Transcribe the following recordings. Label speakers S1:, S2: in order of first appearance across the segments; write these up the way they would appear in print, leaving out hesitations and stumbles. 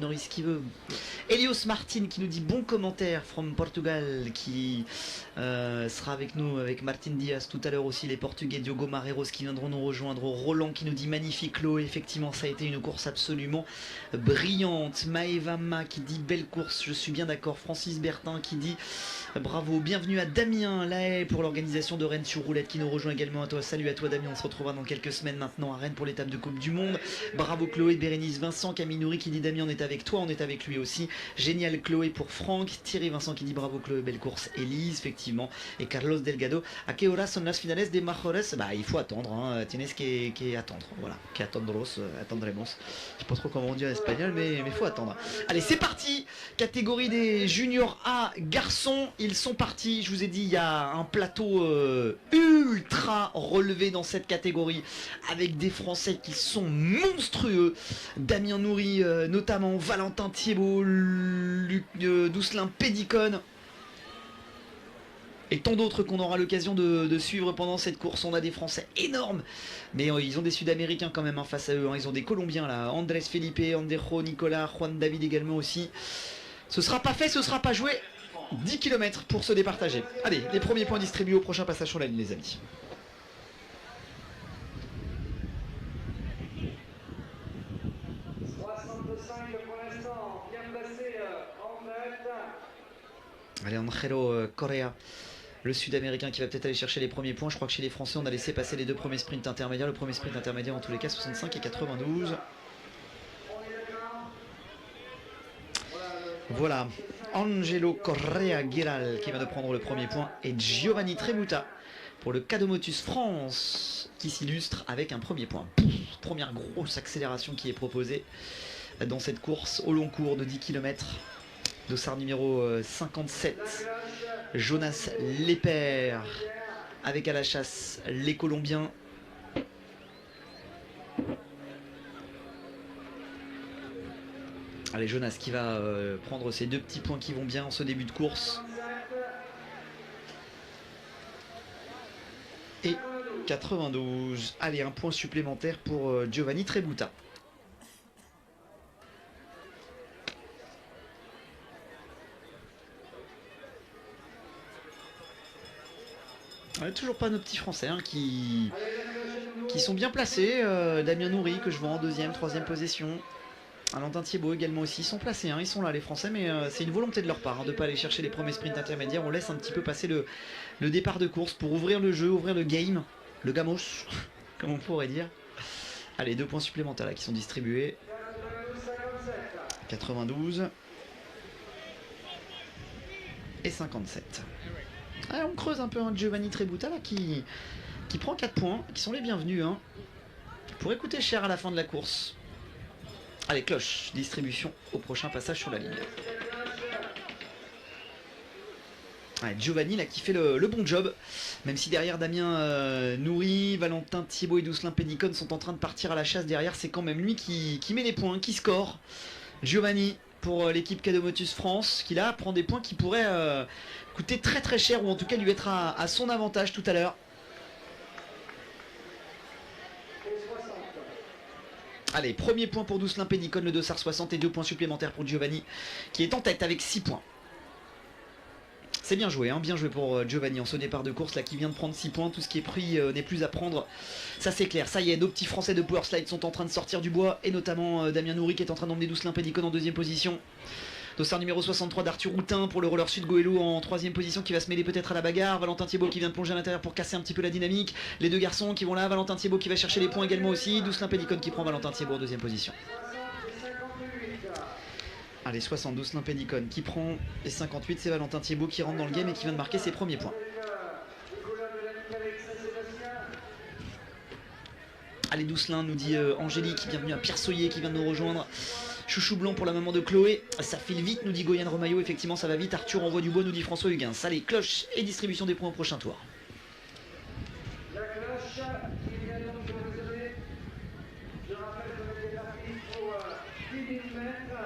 S1: Norris qui veut. Elios Martin qui nous dit bon commentaire from Portugal, qui sera avec nous, avec Martin Diaz tout à l'heure aussi, les Portugais, Diogo Marreiros qui viendront nous rejoindre. Roland qui nous dit magnifique Chloé, effectivement ça a été une course absolument brillante. Maeva Ma qui dit belle course, je suis bien d'accord. Francis Bertin qui dit bravo, bienvenue à Damien Lahaye pour l'organisation de Rennes sur roulette qui nous rejoint également. À toi, salut à toi Damien, on se retrouvera dans quelques semaines maintenant à Rennes pour l'étape de Coupe du Monde. Bravo Chloé, Bérénice, Vincent, Camille Nourri qui dit Damien on est avec toi, on est avec lui aussi. Génial Chloé pour Franck, Thierry Vincent qui dit bravo Chloé, belle course. Elise effectivement, et Carlos Delgado. A qué hora son las finales de Majores? Bah il faut attendre, hein. Tienes que attendre, voilà, que attendros, attendremos. Je sais pas trop comment on dit en espagnol, mais faut attendre. Allez c'est parti, catégorie des juniors A garçons, ils sont partis. Je vous ai dit il y a un plateau ultra relevé dans cette catégorie avec des Français qui sont monstrueux. Damien Nourri notamment, Valentin Thiébaut, Doucelin Pédicone et tant d'autres qu'on aura l'occasion de suivre pendant cette course. On a des Français énormes, mais ils ont des Sud-Américains quand même face à eux, hein. Ils ont des Colombiens là, Andrés Felipe, Anderjo, Nicolas, Juan David également aussi. Ce sera pas fait, ce sera pas joué. 10 km pour se départager. Allez, les premiers points distribués au prochain passage sur la ligne les amis. Allez, Angelo Correa, le Sud-Américain qui va peut-être aller chercher les premiers points. Je crois que chez les Français, on a laissé passer les deux premiers sprints intermédiaires. Le premier sprint intermédiaire, en tous les cas, 65 et 92. Voilà, Angelo Correa Giral qui va de prendre le premier point. Et Giovanni Trebuta pour le Cadomotus France qui s'illustre avec un premier point. Première grosse accélération qui est proposée dans cette course au long cours de 10 km. Dossard numéro 57, Jonas Lepers, avec à la chasse les Colombiens. Allez, Jonas qui va prendre ses deux petits points qui vont bien en ce début de course. Et 92. Allez, un point supplémentaire pour Giovanni Trebuta. Toujours pas nos petits Français hein, qui sont bien placés. Damien Nourri que je vois en deuxième, troisième position. Valentin Thiébaut également aussi. Ils sont placés, hein, ils sont là les Français, mais c'est une volonté de leur part hein, de ne pas aller chercher les premiers sprints intermédiaires. On laisse un petit peu passer le départ de course pour ouvrir le jeu, ouvrir le game, le gamos, comme on pourrait dire. Allez, 2 points supplémentaires là, qui sont distribués. 92 et 57. Allez, on creuse un peu un Giovanni Trebuta là, qui prend 4 points, qui sont les bienvenus. Hein. Pourrait coûter cher à la fin de la course. Allez, cloche, distribution au prochain passage sur la ligne. Allez, Giovanni là, qui fait le bon job, même si derrière Damien Nourri, Valentin Thiébaut et Doucelin Pédicone sont en train de partir à la chasse derrière, c'est quand même lui qui met les points, qui score. Giovanni pour l'équipe Cadomotus France, qui là prend des points qui pourraient coûter très très cher, ou en tout cas lui être à son avantage tout à l'heure. Allez, premier point pour Doucelin Pédicone, le Dossard 60, et 2 points supplémentaires pour Giovanni, qui est en tête avec 6 points. C'est bien joué, hein, bien joué pour Giovanni en ce départ de course là, qui vient de prendre 6 points. Tout ce qui est pris n'est plus à prendre, ça c'est clair. Ça y est, nos petits Français de Powerslide sont en train de sortir du bois, et notamment Damien Nourri qui est en train d'emmener Doucelin Pédicone en deuxième position. Dossard numéro 63 d'Arthur Routin pour le roller sud Goëlo en troisième position, qui va se mêler peut-être à la bagarre. Valentin Thiébaut qui vient de plonger à l'intérieur pour casser un petit peu la dynamique. Les deux garçons qui vont là, Valentin Thiébaut qui va chercher les points également aussi. Doucelin Pédicone qui prend Valentin Thiébaut en deuxième position. Allez, 60, Doucelin Pédicone qui prend, et 58, c'est Valentin Thiébaut qui rentre dans le game et qui vient de marquer ses premiers points. Allez, Doucelin, nous dit Angélique, bienvenue à Pierre Soyer qui vient de nous rejoindre. Chouchou blanc pour la maman de Chloé, ça file vite, nous dit Goyan Romaillot, effectivement ça va vite. Arthur envoie du bois, nous dit François Huguin. Allez, cloche et distribution des points au prochain tour. La cloche, il vient donc de donner. Je rappelle que les partis pour 10 000 mètres.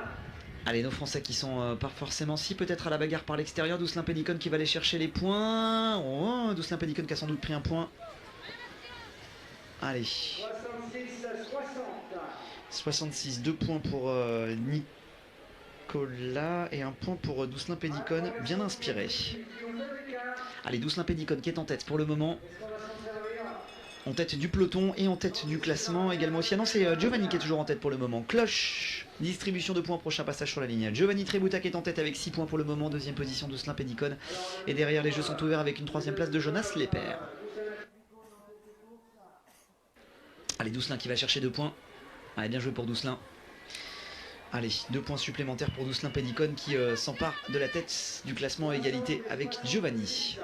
S1: Allez, nos Français qui sont pas forcément si, peut-être à la bagarre par l'extérieur. Doucelin Pédicone qui va aller chercher les points. Oh, Doucelin Pédicone qui a sans doute pris un point. Allez. 66, 2 points pour Nicolas et un point pour Dousselin Pédicone, bien inspiré. Allez, Dousselin Pédicone qui est en tête pour le moment. En tête du peloton et en tête du classement également aussi. Ah non, c'est Giovanni qui est toujours en tête pour le moment. Cloche, distribution de points, prochain passage sur la ligne. Giovanni Trébuta qui est en tête avec 6 points pour le moment. Deuxième position de Dousselin Pédicone. Et derrière, les jeux sont ouverts avec une troisième place de Jonas Lepper. Allez, Dousselin qui va chercher 2 points. Allez, bien joué pour Dousselin. Allez, 2 points supplémentaires pour Dousselin Pédicone qui s'empare de la tête du classement à égalité avec Giovanni.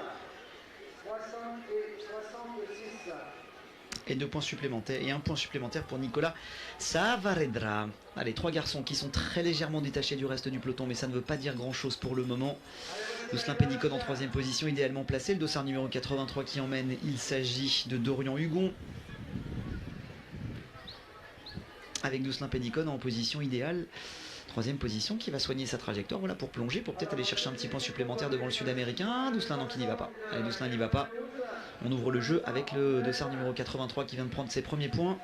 S1: Et 2 points supplémentaires et 1 point supplémentaire pour Nicolas Savaredra. Allez, 3 garçons qui sont très légèrement détachés du reste du peloton, mais ça ne veut pas dire grand chose pour le moment. Dousselin Pédicone en 3ème position, idéalement placé. Le dossard numéro 83 qui emmène, il s'agit de Dorian Hugon. Avec Dousselin Pédicone en position idéale. 3ème position qui va soigner sa trajectoire, voilà, pour plonger, pour peut-être aller chercher un petit point supplémentaire devant le sud-américain. Dousselin, non, qui n'y va pas. Allez, Dousselin n'y va pas. On ouvre le jeu avec le dossard numéro 83 qui vient de prendre ses premiers points.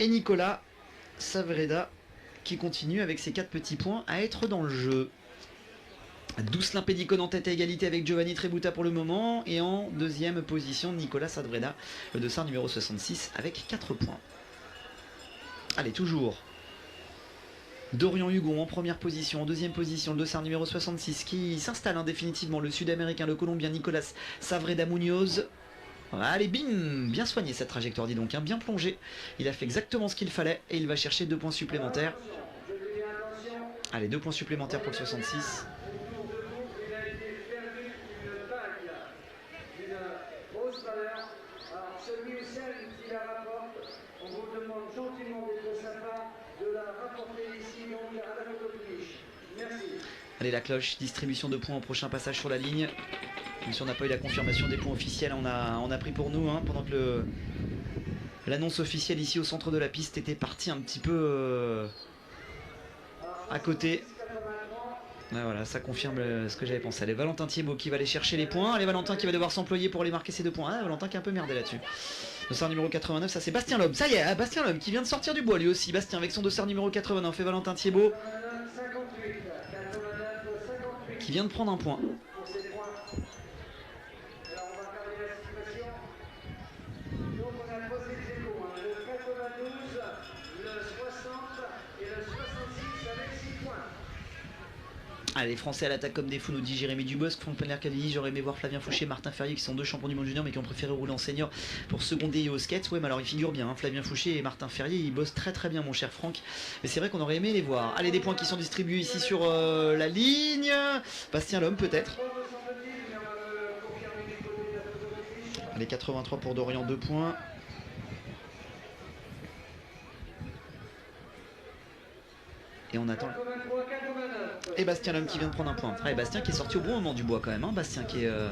S1: Et Nicolas Savreda qui continue avec ses 4 petits points à être dans le jeu. Dousselin Pédicone en tête à égalité avec Giovanni Trébuta pour le moment. Et en 2ème position, Nicolas Savreda, le dossard numéro 66 avec 4 points. Allez, toujours Dorian Hugon en 1ère position, en 2ème position, le dossard numéro 66 qui s'installe définitivement, le sud-américain, le colombien Nicolas Savreda Munoz. Allez, bim, bien soigné cette trajectoire, dis donc, hein, bien plongé. Il a fait exactement ce qu'il fallait et il va chercher 2 points supplémentaires. Allez, 2 points supplémentaires pour le 66. Allez, la cloche, distribution de points au prochain passage sur la ligne. Même si on n'a pas eu la confirmation des points officiels, on a pris pour nous, hein, pendant que l'annonce officielle ici au centre de la piste était partie un petit peu à côté. Ouais, voilà, ça confirme ce que j'avais pensé. Allez, Valentin Thiebaud qui va aller chercher les points. Allez, Valentin qui va devoir s'employer pour aller marquer ses 2 points. Ah, Valentin qui est un peu merdé là-dessus. Dossard numéro 89, ça c'est Bastien Loeb. Ça y est, Bastien Loeb qui vient de sortir du bois lui aussi. Bastien avec son dossard numéro 89 fait Valentin Thiebaud qui vient de prendre un point. Allez, les Français à l'attaque comme des fous, nous dit Jérémy Dubosc. Franck Penner-Cavini, j'aurais aimé voir Flavien Fouché, Martin Ferrier qui sont 2 champions du monde junior mais qui ont préféré rouler en senior pour seconder au skate. Ouais, mais alors ils figurent bien, hein, Flavien Fouché et Martin Ferrier, ils bossent très très bien, mon cher Franck. Mais c'est vrai qu'on aurait aimé les voir. Allez, des points qui sont distribués ici sur la ligne. Bastien Lhomme peut-être. Allez, 83 pour Dorian, 2 points. Et on attend. Et Bastien Lhomme qui vient de prendre un point. Allez, Bastien qui est sorti au bon moment du bois quand même, hein. Bastien qui a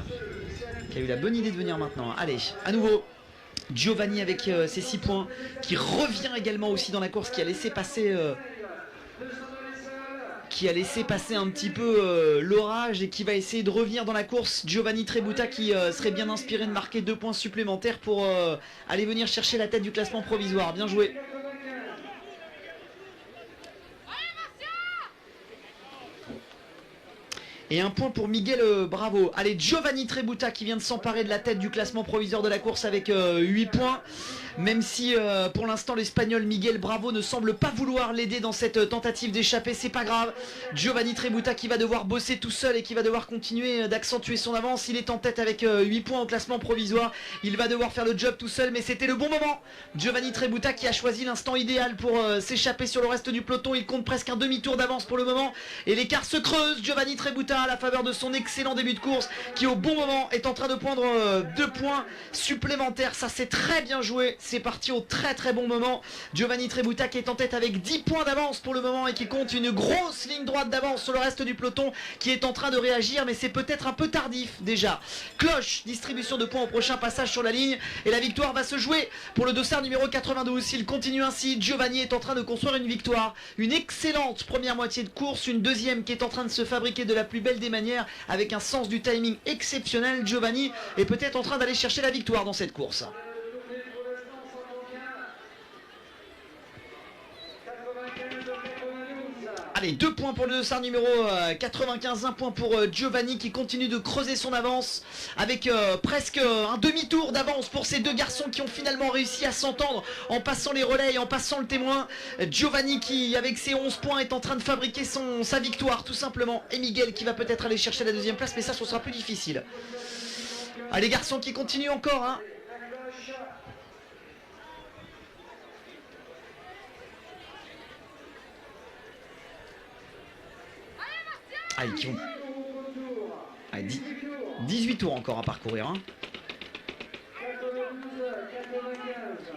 S1: eu la bonne idée de venir maintenant. Allez, à nouveau Giovanni avec ses 6 points, qui revient également aussi dans la course, qui a laissé passer un petit peu l'orage et qui va essayer de revenir dans la course. Giovanni Trébuta qui serait bien inspiré de marquer 2 points supplémentaires pour aller venir chercher la tête du classement provisoire. Bien joué. Et un point pour Miguel Bravo. Allez, Giovanni Trébuta qui vient de s'emparer de la tête du classement provisoire de la course avec 8 points. Même si pour l'instant l'Espagnol Miguel Bravo ne semble pas vouloir l'aider dans cette tentative d'échapper, c'est pas grave. Giovanni Trébuta qui va devoir bosser tout seul et qui va devoir continuer d'accentuer son avance. Il est en tête avec 8 points au classement provisoire. Il va devoir faire le job tout seul, mais c'était le bon moment. Giovanni Trébuta qui a choisi l'instant idéal pour s'échapper sur le reste du peloton. Il compte presque un demi-tour d'avance pour le moment. Et l'écart se creuse. Giovanni Trébuta à la faveur de son excellent début de course qui au bon moment est en train de prendre 2 points supplémentaires. Ça c'est très bien joué. C'est parti au très très bon moment. Giovanni Trébuta qui est en tête avec 10 points d'avance pour le moment et qui compte une grosse ligne droite d'avance sur le reste du peloton qui est en train de réagir, mais c'est peut-être un peu tardif déjà. Cloche, distribution de points au prochain passage sur la ligne et la victoire va se jouer pour le dossard numéro 92. S'il continue ainsi, Giovanni est en train de construire une victoire. Une excellente première moitié de course, une deuxième qui est en train de se fabriquer de la plus belle des manières avec un sens du timing exceptionnel. Giovanni est peut-être en train d'aller chercher la victoire dans cette course. Allez, 2 points pour le dossard numéro 95, 1 point pour Giovanni qui continue de creuser son avance avec presque un demi-tour d'avance pour ces deux garçons qui ont finalement réussi à s'entendre en passant les relais et en passant le témoin. Giovanni qui, avec ses 11 points, est en train de fabriquer sa victoire tout simplement. Et Miguel qui va peut-être aller chercher la deuxième place, mais ça, ce sera plus difficile. Allez, garçons qui continuent encore, hein. Allez, qui vont... Allez, 18 tours encore à parcourir. Hein.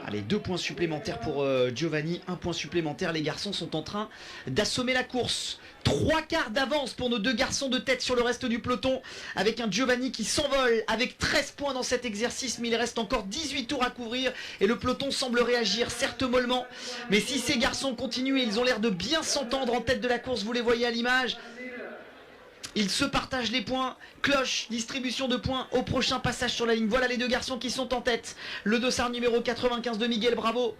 S1: Allez, 2 points supplémentaires pour Giovanni, 1 point supplémentaire. Les garçons sont en train d'assommer la course. 3 quarts d'avance pour nos deux garçons de tête sur le reste du peloton, avec un Giovanni qui s'envole avec 13 points dans cet exercice, mais il reste encore 18 tours à couvrir et le peloton semble réagir, certes mollement, mais si ces garçons continuent et ils ont l'air de bien s'entendre en tête de la course, vous les voyez à l'image, ils se partagent les points. Cloche, distribution de points au prochain passage sur la ligne. Voilà les deux garçons qui sont en tête. Le dossard numéro 95 de Miguel Bravo.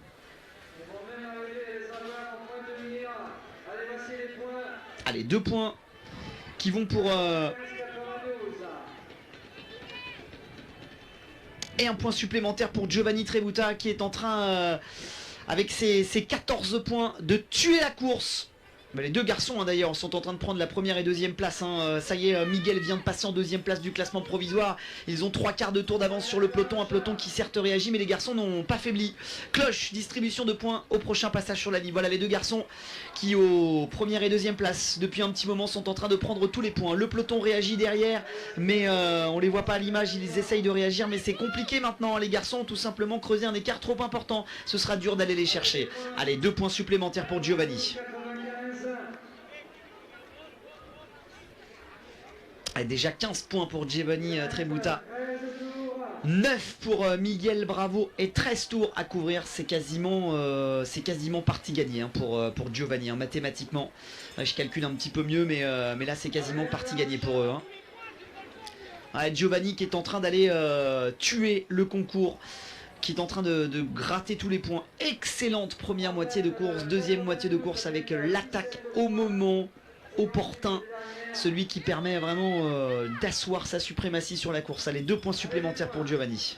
S1: Allez, 2 points qui vont pour... Et un point supplémentaire pour Giovanni Trebuta qui est en train, avec ses 14 points, de tuer la course. Les deux garçons d'ailleurs sont en train de prendre la première et deuxième place. Ça y est, Miguel vient de passer en deuxième place du classement provisoire. Ils ont 3 quarts de tour d'avance sur le peloton. Un peloton qui certes réagit, mais les garçons n'ont pas faibli. Cloche, distribution de points au prochain passage sur la ligne. Voilà les deux garçons qui aux première et deuxième place depuis un petit moment sont en train de prendre tous les points. Le peloton réagit derrière, mais on les voit pas à l'image. Ils essayent de réagir, mais c'est compliqué maintenant. Les garçons ont tout simplement creusé un écart trop important. Ce sera dur d'aller les chercher. Allez, 2 points supplémentaires pour Giovanni. Déjà 15 points pour Giovanni Trebuta, 9 pour Miguel Bravo et 13 tours à couvrir. C'est quasiment partie gagnée pour Giovanni, mathématiquement. Je calcule un petit peu mieux, mais là c'est quasiment partie gagnée pour eux. Giovanni qui est en train d'aller tuer le concours, qui est en train de gratter tous les points. Excellente première moitié de course, deuxième moitié de course avec l'attaque au moment opportun, celui qui permet vraiment d'asseoir sa suprématie sur la course. Allez, 2 points supplémentaires pour Giovanni.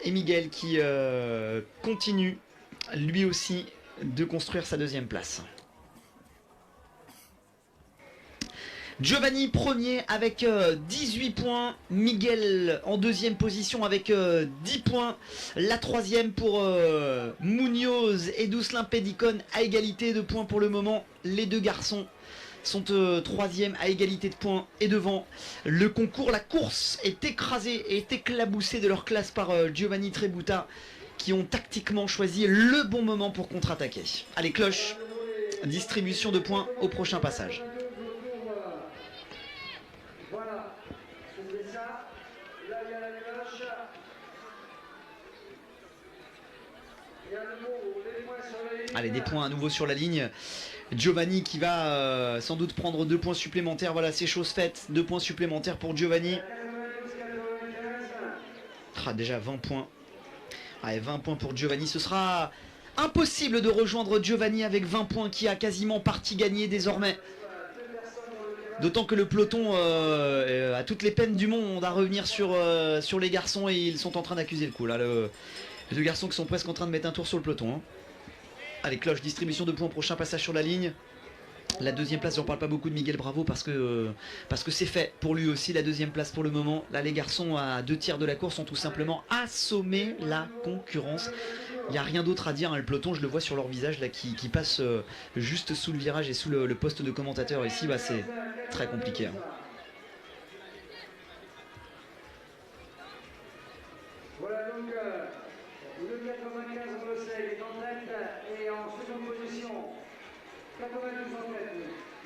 S1: Et Miguel qui continue lui aussi de construire sa deuxième place. Giovanni premier avec 18 points, Miguel en deuxième position avec 10 points, la troisième pour Munoz et Duslin Pedicon à égalité de points pour le moment. Les deux garçons sont troisième à égalité de points et devant. Le concours, la course est écrasée et est éclaboussée de leur classe par Giovanni Trebuta qui ont tactiquement choisi le bon moment pour contre-attaquer. Allez, cloche, distribution de points au prochain passage. Allez, des points à nouveau sur la ligne. Giovanni qui va sans doute prendre 2 points supplémentaires. Voilà, c'est chose faite. 2 points supplémentaires pour Giovanni. Déjà 20 points. Allez, 20 points pour Giovanni. Ce sera impossible de rejoindre Giovanni avec 20 points qui a quasiment partie gagnée désormais. D'autant que le peloton a toutes les peines du monde à revenir sur les garçons et ils sont en train d'accuser le coup. Là, les deux garçons qui sont presque en train de mettre un tour sur le peloton. Allez, cloche, distribution de points, prochain passage sur la ligne. La deuxième place, j'en parle pas beaucoup de Miguel Bravo parce que c'est fait pour lui aussi, la deuxième place pour le moment. Là, les garçons à 2 tiers de la course ont tout simplement assommé la concurrence. Il n'y a rien d'autre à dire, le peloton, je le vois sur leur visage là, qui passe juste sous le virage et sous le poste de commentateur ici, c'est très compliqué.
S2: Voilà donc le 95 est en tête et en seconde position 92 en tête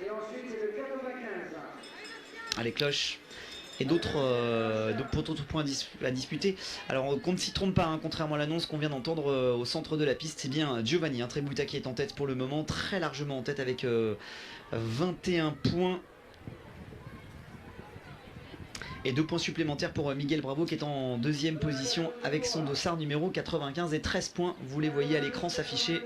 S2: et ensuite c'est le 95.
S1: Allez, cloche. Et d'autres points à disputer. Alors qu'on ne s'y trompe pas, contrairement à l'annonce qu'on vient d'entendre au centre de la piste, c'est bien Giovanni Trebuta qui est en tête pour le moment, très largement en tête avec 21 points. Et 2 points supplémentaires pour Miguel Bravo qui est en deuxième position avec son dossard numéro 95 et 13 points. Vous les voyez à l'écran s'afficher.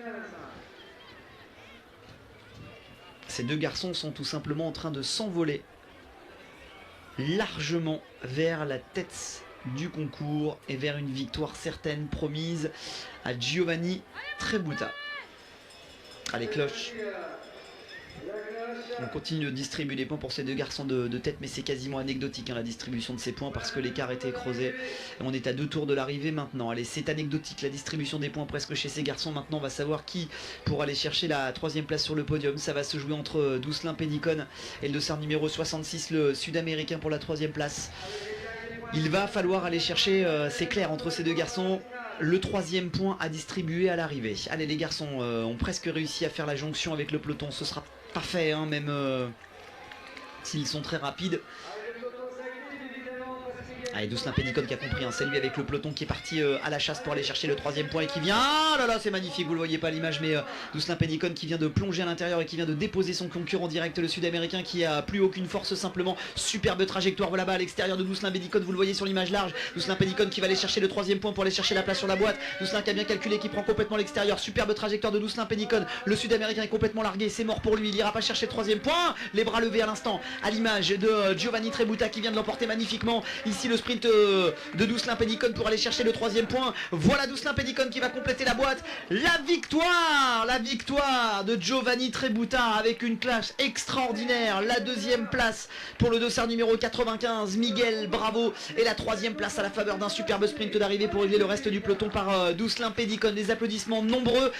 S1: Ces 2 garçons sont tout simplement en train de s'envoler largement vers la tête du concours et vers une victoire certaine promise à Giovanni Trebuta. Allez, cloche. On continue de distribuer les points pour ces 2 garçons de tête, mais c'est quasiment anecdotique hein, la distribution de ces points parce que l'écart était creusé. On est à 2 tours de l'arrivée maintenant. Allez, c'est anecdotique la distribution des points presque chez ces garçons. Maintenant, on va savoir qui pour aller chercher la 3e place sur le podium. Ça va se jouer entre Doucelin Pénicone et le dossard numéro 66, le sud-américain pour la 3e place. Il va falloir aller chercher, c'est clair, entre ces 2 garçons, le 3e point à distribuer à l'arrivée. Allez, les garçons ont presque réussi à faire la jonction avec le peloton. Ce sera pas fait, hein, même s'ils sont très rapides. Allez, Doucelin Pénicone qui a compris, hein, c'est lui avec le peloton qui est parti à la chasse pour aller chercher le 3e point et qui vient... Ah là là, c'est magnifique, vous le voyez pas à l'image, mais Doucelin Pénicone qui vient de plonger à l'intérieur et qui vient de déposer son concurrent direct, le sud-américain qui a plus aucune force simplement. Superbe trajectoire, voilà bas à l'extérieur de Doucelin Pénicone, vous le voyez sur l'image large. Doucelin Pénicone qui va aller chercher le 3e point pour aller chercher la place sur la boîte. Doucelin qui a bien calculé, qui prend complètement l'extérieur. Superbe trajectoire de Doucelin Pénicone. Le sud-américain est complètement largué, c'est mort pour lui, il ira pas chercher le 3e point. Les bras levés à l'instant, à l'image de Giovanni Trebuta qui vient de l'emporter magnifiquement. Ici le sprint de Doucelin Pénicone pour aller chercher le 3e point. Voilà Doucelin Pénicone qui va compléter la boîte. La victoire de Giovanni Trebuta avec une classe extraordinaire. La 2e place pour le dossard numéro 95, Miguel Bravo. Et la 3e place à la faveur d'un superbe sprint d'arrivée pour régler le reste du peloton par Doucelin Pénicone. Les applaudissements nombreux.